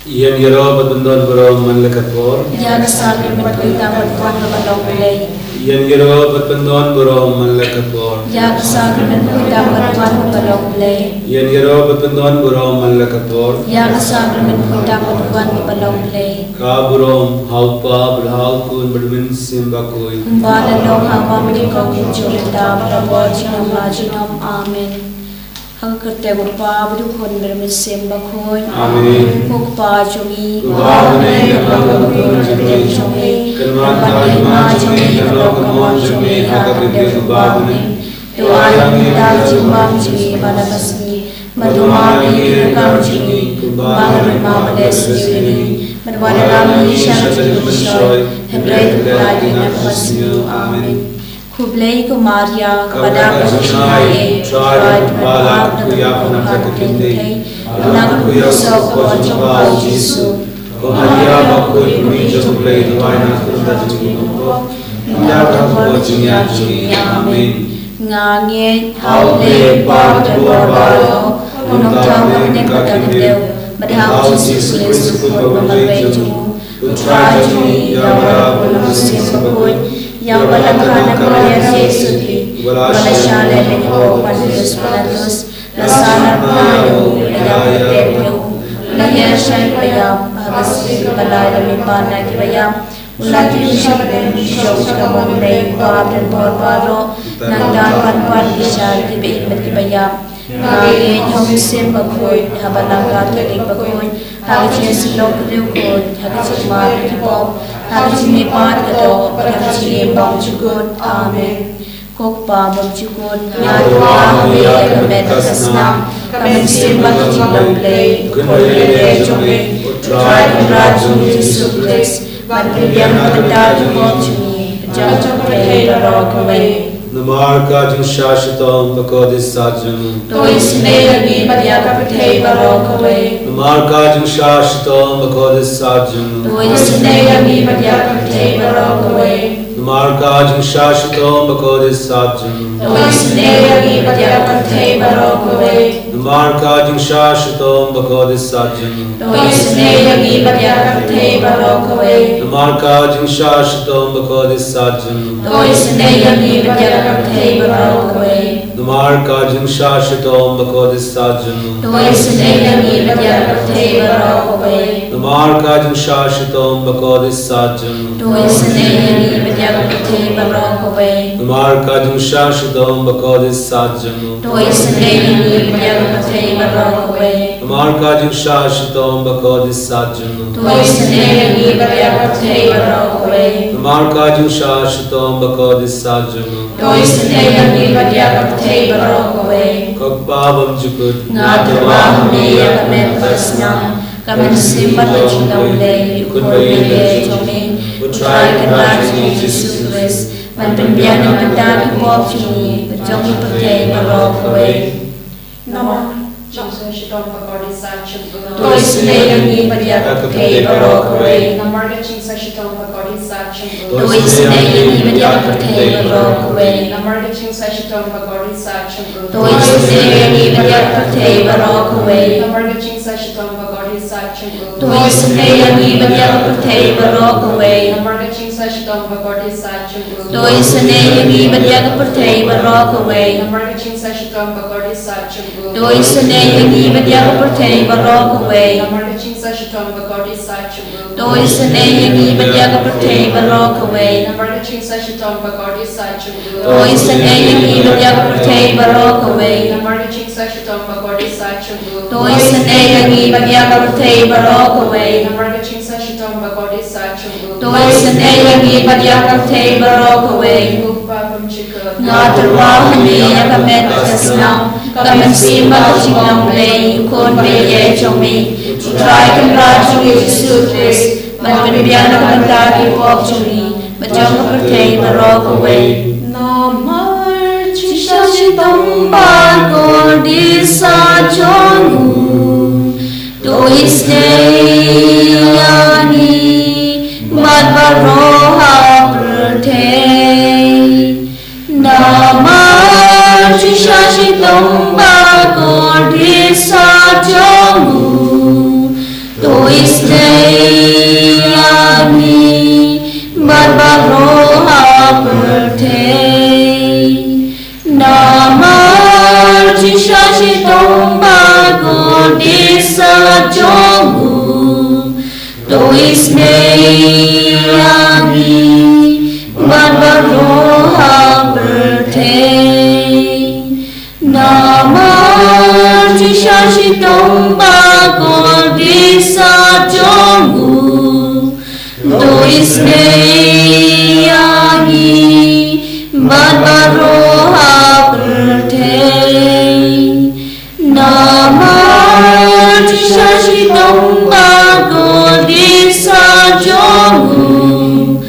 Yan gero batundon bro manlakapor. Yan sabi magkita magkuhan na balawlay. Yan gero batundon bro manlakapor. Yan sabi magkita magkuhan na balawlay. Yan gero batundon bro manlakapor. Yan sabi magkita magkuhan na balawlay. Kaburom halpa brahal kun badmin simbakoy. Kumbala long hawa medikaw kinchulita prabhu jinam amen. Ang kertego pa berukun bermesim bakoy. Amen. Mukpa jogi. Amen. Amen. Jogi. Kerana ma jogi kerana jogi hakabidir kubabne. Doa yang kita jimbang jogi pada kasih. Madumani kerana jogi kubabne ma madesiri. Madwana kami syaitan bersyai. Hebrai lagi nafasmu. Amen. Kublai ko Maria kepada Jingisynei-blei tried balak kuya penakut kinte anak kuya sok jumpa Yesus ko Maria bakul kuni Jingisynei-blei tuaina kurunda Jingisynei-blei mendapat ko Jingisynei amen ngange haule baro unong tamu ne kadadeu badhau Yesus Kristus ko mameju putra juni yara pulusin bakul yang balangkan Maria Yesus di Malaysia dan Ibu Panis Lasana Payo Ayam Debu Lahir Syekh Bayam Habasi Balai Limana Kibayam Ulati Syekh Syekh Kamu Lei Bab dan Barbaro Nangdan Panpan Isya Kibai Kibayam Ngage Nyong Sim Bakoy Habalangka Tadi Bakoy Hagi Silok Riukon Hagi Mar Kipom Hagi Nipat Kado Hagi Bang Jukun Amen Kokpa Bang Jukun Nyadwa Hagi Kamet Kasnam Kamet Simbat Jingisynei-blei Kulit Jomi Try Rajun Yesus Kristus Bantuan Kedah Jumot Jumi Pejam Hei Rokawai Namar kajung shashitam bakodis sajam. Jingisynei lagi badiaka pertei barokawai. Namar kajung shashitam bakodis sajam. Jingisynei lagi badiaka pertei barokawai. Namar kajung shashitam bakodis sajam. Jingisynei lagi badiaka pertei barokawai. Namar kajung shashitam bakodis sajam. Jingisynei lagi badiaka pertei barokawai. Namar kajung shashitam bakodis sajam. Jingisynei lagi badiaka pertei barokawai. Namar kajung shashitam bakodis sajam. Jingisynei lagi badiaka pertei barokawai. Namar kajung shashitam bakodis sajam. Jingisynei lagi badiaka pertei barokawai. Namar kajung shashitam bakodis sajam. Jingisynei lagi badiaka pertei barokawai. Namar kajung shashitam bakodis sajam. Jingisynei lagi badiaka pertei barokawai. Namar kajung shashitam bakodis sajam. Jingisynei lagi badiaka pertei barokawai. Kakbabam jukut Ngatwa hami kamet kasnam kamet simbat Jingisynei-blei kulit Jomi Utrai Kenarji Yesus Kristus Manpembian yang Kedah Kipop Jumi Pejam Pertei barokawai. Jingisynei lagi badiaka pertei barokawai. Jingisynei lagi badiaka pertei barokawai. Jingisynei lagi badiaka pertei barokawai. Jingisynei lagi badiaka pertei barokawai. Jingisynei lagi badiaka pertei barokawai. Jingisynei lagi badiaka pertei barokawai. Jingisynei lagi badiaka pertei barokawai. Jingisynei lagi badiaka pertei barokawai. Jingisynei lagi badiaka pertei barokawai. Jingisynei lagi badiaka pertei barokawai. Ngatwa hami kamet kasnam kamet simbat Jingisynei-blei kun beye jomi Utrai Kenarji Yesus Kristus Manpembian Kedah Kipop Jumi Pejam pertei barokawai. Namar Jingisynei bakodis sajam. Jingisynei lagi badbaroha pertei. Namar Jingisynei bakodis sajam. Jingisynei Jingisynei-blei Barbaroha birthday Nama Jishashitong Bagor Disa Jongu Jingisynei-blei Barbaroha birthday Nama Jishashitong Bagor Disa Jongu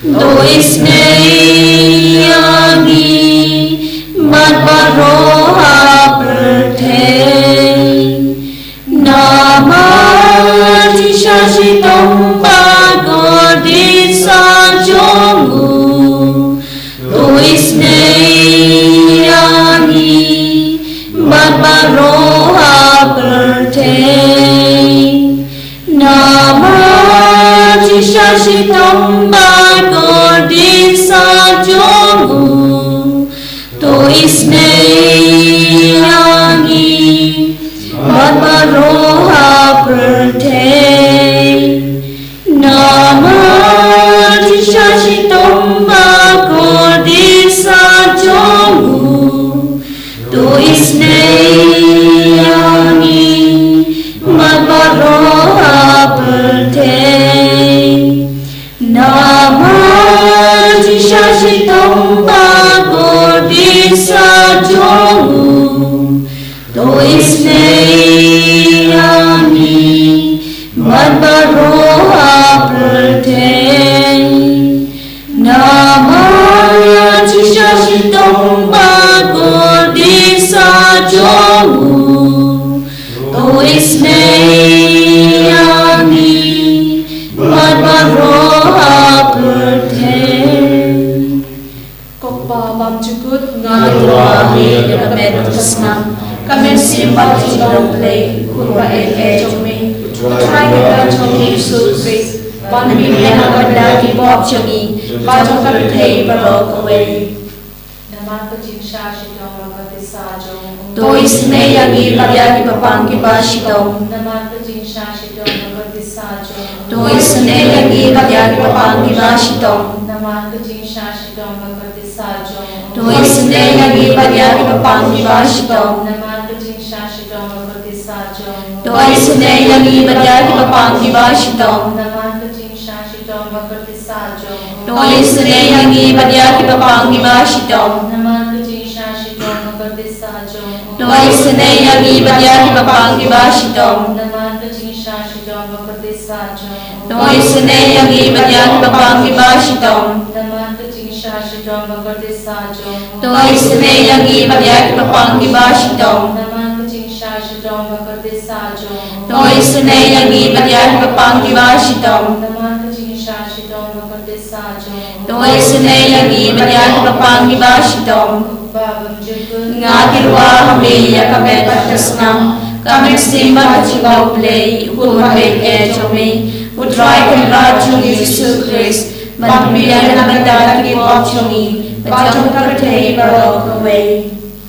Jingisynei-blei Barbaroha birthday Nama Jishashitong Bagor Disa Jongu Jingisynei-blei Barbaroha birthday Nama Jishashitong Bagor Disa Jongu Jingisynei-blei Barbaroha birthday Nama Jishashitong Bagor Disa Jongu Jingisynei-blei Barbaroha birthday Nama Jishashitong Bagor Disa Jongu Jingisynei-blei Barbaroha birthday Nama Jishashitong Bagor Disa Jongu Jingisynei-blei Barbaroha birthday Kokpa bam jukut Ngadurahi Kamet Kasnam Kamet Simbat Jingisynei-blei Kurwa Jome Try kita Jome Sukri Panami Lena Bandaki Bob Jami Bajong Kapitei Barok away Nama Jingisynei-blei Bakatisa Jongu Jingisynei-blei Baryaki Papangi Bashitong Nama Jingisynei-blei Bakatisa Jongu Jingisynei-blei Baryaki Papangi Bashitong Nama Jingisynei-blei Bakatisa Jongu Jingisynei-blei Baryaki Papangi Bashitong Nama Jingisynei-blei Bakatisa Jongu Jingisynei-blei Baryaki Papangi Bashitong Nama Jingisynei-blei Bakatisa Jongu Jingisynei-blei Baryaki Papangi Bashitong Nama Jingisynei-blei Bakatisa Jongu Jingisynei-blei Baryaki Papangi Bashitong Nama Jingisynei-blei Bakatisa Jongu Jingisynei-blei Baryaki Papangi Bashitong Nama Jingisynei-blei Bakatisa Jongu Jingisynei-blei Baryaki Papangi Bashitong Nama Jingisynei-blei Bakatisa Jongu Jingisynei-blei Baryaki Papangi Bashitong Nama Jingisynei-blei Bakatisa Jongu Jingisynei-blei Baryaki Papangi Bashitong Babam jukut Ngatirwa Hameya Kamet Kasnam Kamet Simbat Jingisynei-blei Kurwa Jome Utrai Kanra Jingisynei Christ Banbiyan Bandaki Bob Jami Bajong Kapitei Barok away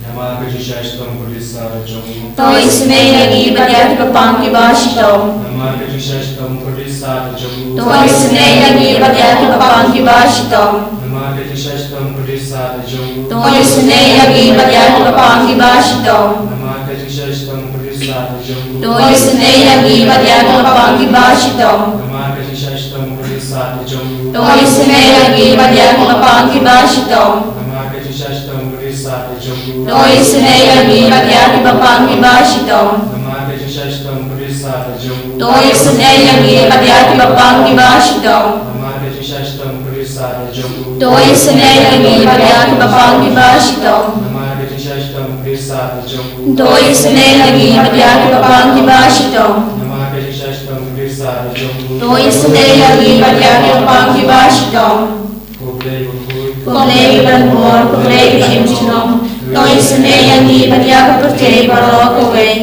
Nama Jingisynei-blei Bakatisa Jongu Jingisynei-blei Baryaki Papangi Bashitong Nama Jingisynei-blei Bakatisa Jongu Jingisynei-blei Baryaki Papangi Bashitong Nama Jingisynei-blei Bakatisa Jongu Jingisynei-blei Baryaki Papangi Bashitong Nama Jingisynei-blei Bakatisa Jongu Jingisynei-blei Baryaki Papangi Bashitong Nama Jingisynei-blei Bakatisa Jongu Jingisynei-blei Baryaki Papangi Bashitong Nama Jingisynei-blei Bakatisa Jongu Jingisynei-blei Baryaki Papangi Bashitong Nama Jingisynei-blei Bakatisa Jongu Jingisynei-blei Baryaki Papangi Bashitong Nama Jingisynei-blei Bakatisa Jongu Jingisynei-blei Baryaki Papangi Bashitong Nama Jingisynei-blei Bakatisa Jongu Jingisynei-blei Baryaki Papangi Bashitong Nama Jingisynei-blei Bakatisa Jongu Jingisynei-blei Baryaki Papangi Bashitong Koblei Bukut Koblei Banbor Koblei Jimchinom Jingisynei-blei Baryaki Papangi Barok away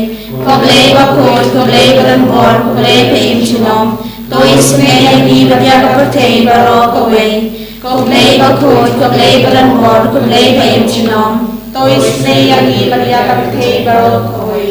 Koblei Bakut Koblei Banbor Koblei Jimchinom Jingisynei-blei Baryaki Papangi Barok away Koblei Bakut Koblei Banbor Koblei Jimchinom Jingisynei-blei Baryaki Papangi Barok away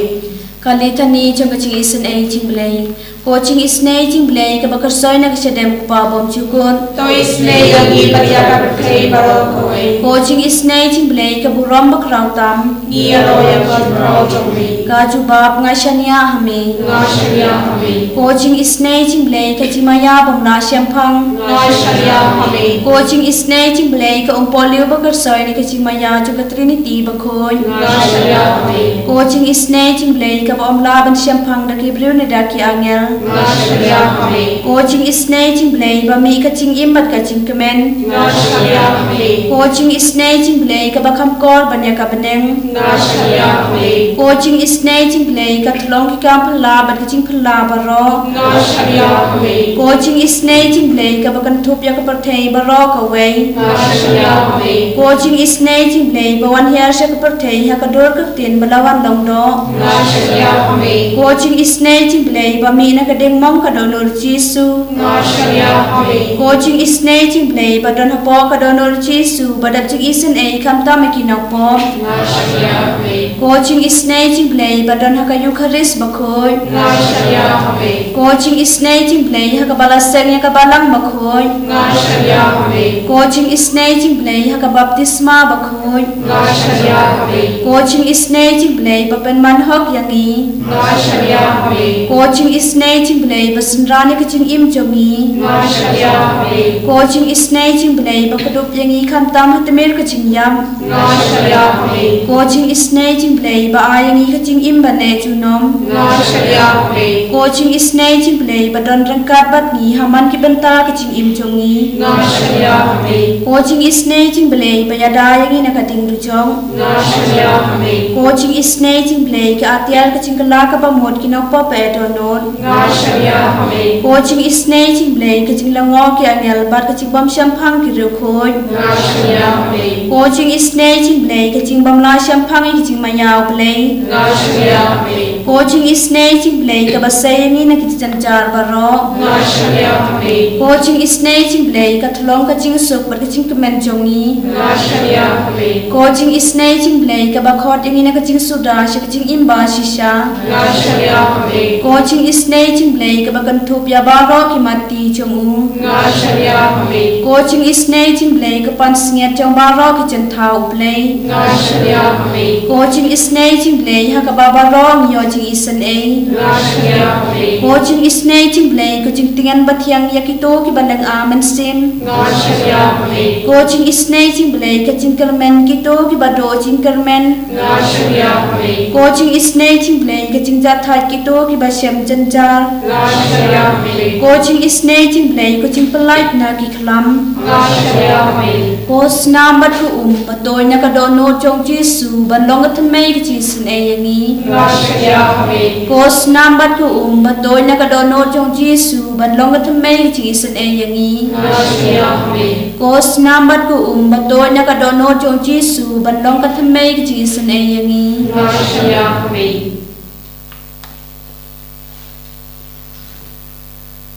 Kalitani chunga Jingisynei-blei. Ko Jingisynei-blei ka bakar soy na kasadem kupa bom chukun. To isnei agi pariaka berkei baro kawai. Ko Jingisynei-blei ka buram bakrau tam. Ni aloya kon baro chomri. Ka jubab ngashania hame. Ngashania hame. Ko Jingisynei-blei ka jimaya bamla syampang. Ngashania hame. Ko Jingisynei-blei ka umpolio bakar soy na ka jimaya juga Trinity bakoy. Ngashania hame. Ko Jingisynei-blei ka bamla ban syampang daki brio na daki angel. Ngashania hame. Ko Jingisynei-blei ba mi ka jing imbat ka jing kemen. Ngashania hame. Ko Jingisynei-blei ka bakam kor banya ka beneng. Ngashania hame. Ko Jingisynei-blei ka tulong ki kam pala bat ka jing pala baro. Ngashania hame. Ko Jingisynei-blei ka bakan tup ya ka pertei baro ka wei. Ngashania hame. Ko Jingisynei-blei ba wan hiar sya ka pertei ha ka dor ka tin balawan long do. Ngashania hame. Ko Jingisynei-blei ba mi na ka ding mong ka donor Jesu. Ngashania hame. Ko Jingisynei-blei ba don hapo ka donor Jesu ba dap Jingisynei kam ta me kinau po. Ngashania hame. Ko Jingisynei-blei ba don ha ka Eucharist ba khoy. Ngashania hame. Ko Jingisynei-blei ha ka balaseng ya ka balang ba khoy. Ngashania hame. Ko Jingisynei-blei ha ka baptisma ba khoy. Ngashania hame. Ko Jingisynei-blei ba pen manhok yang i. Ngashania hame. Ko Jingisynei-blei ba senrani ka jing im jongi. Ngashania hame. Ko Jingisynei-blei ba kadup yang i kam tam hatemir ka jing yam. Ngashania hame. Ko Jingisynei-blei ba ayang i ka jing im ba ne junom. Ngashania hame. Ko Jingisynei-blei ba don rangkat bat ni haman ki benta ka jing im jongi. Ngashania hame. Ko Jingisynei-blei ba yada yang i na ka ding rujong. Ngashania hame. Ko Jingisynei-blei ka atial ka jing kala ka ba mod ki na pa pe donor. Ngashania hame. Ko Jingisynei-blei ka jing lango ki angel bat ka jing bam syampang ki ru khoi. Ngashania hame. Ko Jingisynei-blei ka jing bam la syampang ki jing mayau blei. Ngashania hame. Ko Jingisynei-blei ka ba sayangi na ki jang jar baro. Ngashania hame. Ko Jingisynei-blei ka thlong ka jing suk bat ka jing kemen jongi. Ngashania hame. Ko Jingisynei-blei ka ba khot yang ina ka jing suda sya ka jing imba shisha. Ngashania hame. Ko Jingisynei-blei ka ba kan thup ya baro ki mati jongu. Ngashania hame. Ko Jingisynei-blei ka pan singet jong baro ki chen thau blei. Ngashania hame. Ko Jingisynei-blei ha ka ba baro nyo Jingisynei. Ngashania hame. Ko Jingisynei-blei ko jing tingan bathiang yakito ki bandang amen sim. Ngashania hame. Ko Jingisynei-blei ka jing kermen kito ki bado jing kermen. Ngashania hame. Ko Jingisynei-blei ka jing jathat kito ki ba syam janjar. Ngashania hame. Ko Jingisynei-blei ko jing pelait na ki khlam. Ngashania hame. Ko snam bat ku patoy na ka dono chong Jesu ban long ka thamei ki Jingisynei yang i. Ngashania hame. Ko snam bat ku patoy na ka dono chong Jesu ban long ka thamei ki Jingisynei yang i. Ngashania hame. Ko snam bat ku patoy na ka dono chong Jesu ban long ka thamei ki Jingisynei yang i. Ngashania hame.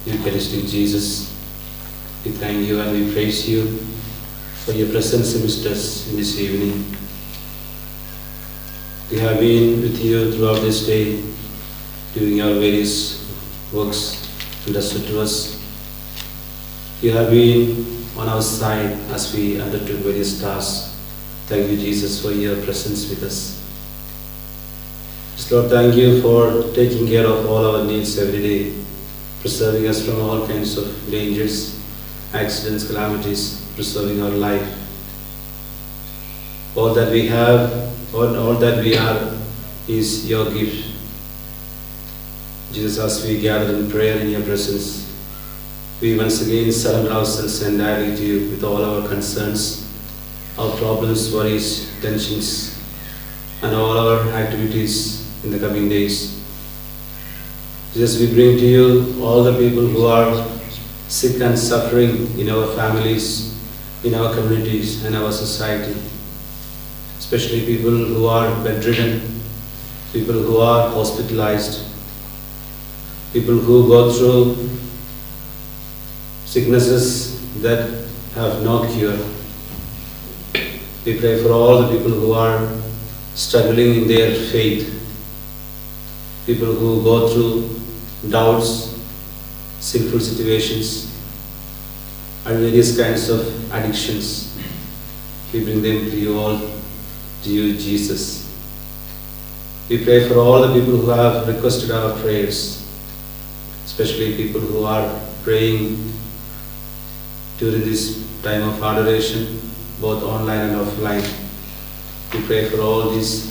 Eucharistic Jesus, we thank you and we praise you for your presence amidst us in this evening. We have been with you throughout this day, doing our various works entrusted to us. You have been on our side as we undertook various tasks. Thank you, Jesus, for your presence with us. Lord, thank you for taking care of all our needs every day, preserving us from all kinds of dangers, accidents, calamities, preserving our life. All that we have, all that we are, is your gift. Jesus, as we gather in prayer in your presence, we once again surrender ourselves entirely to you with all our concerns, our problems, worries, tensions, and all our activities in the coming days. Jesus, we bring to you all the people who are sick and suffering in our families, in our communities, and our society. Especially people who are bedridden, people who are hospitalized, people who go through sicknesses that have no cure. We pray for all the people who are struggling in their faith. people who go through doubts, sinful situations, and various kinds of addictions. We bring them to you all, to you, Jesus. We pray for all the people who have requested our prayers, especially people who are praying during this time of adoration, both online and offline. We pray for all these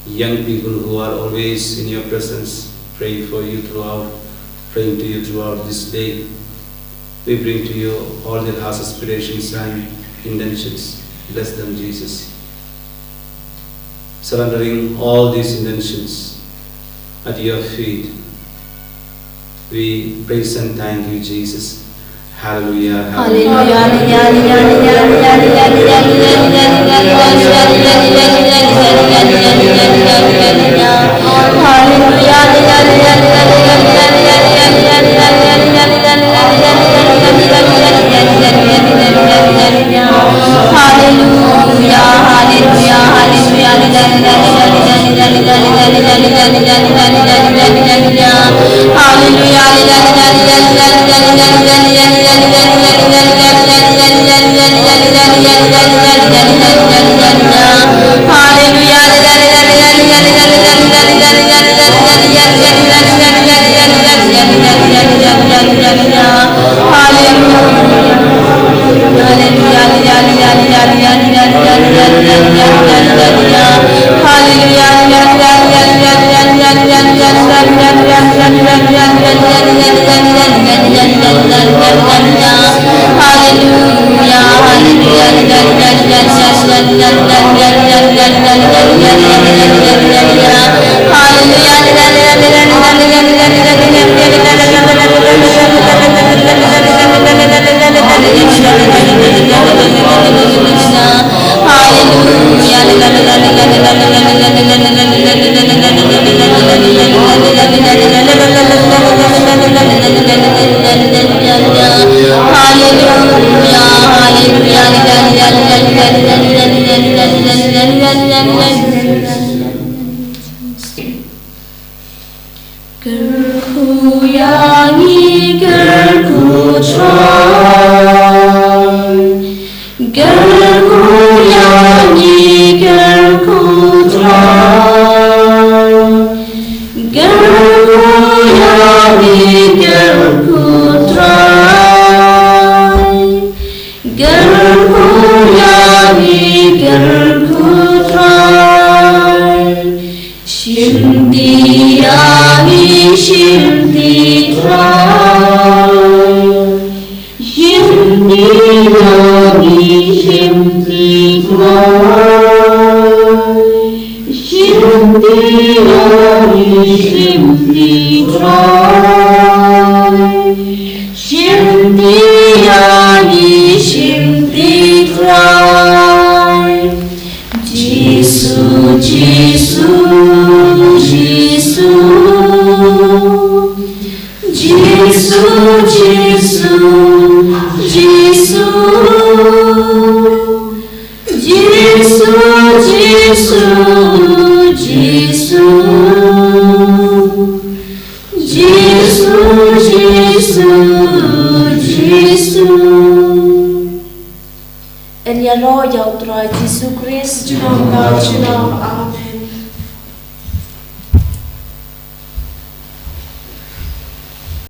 young people who are always in your presence, praying to you throughout this day. We bring to you all their heart's aspirations and intentions. Bless them, Jesus. Surrendering all these intentions at your feet, we praise and thank you, Jesus. Hallelujah. Elia lo yautrai Jesu Christ. Amen.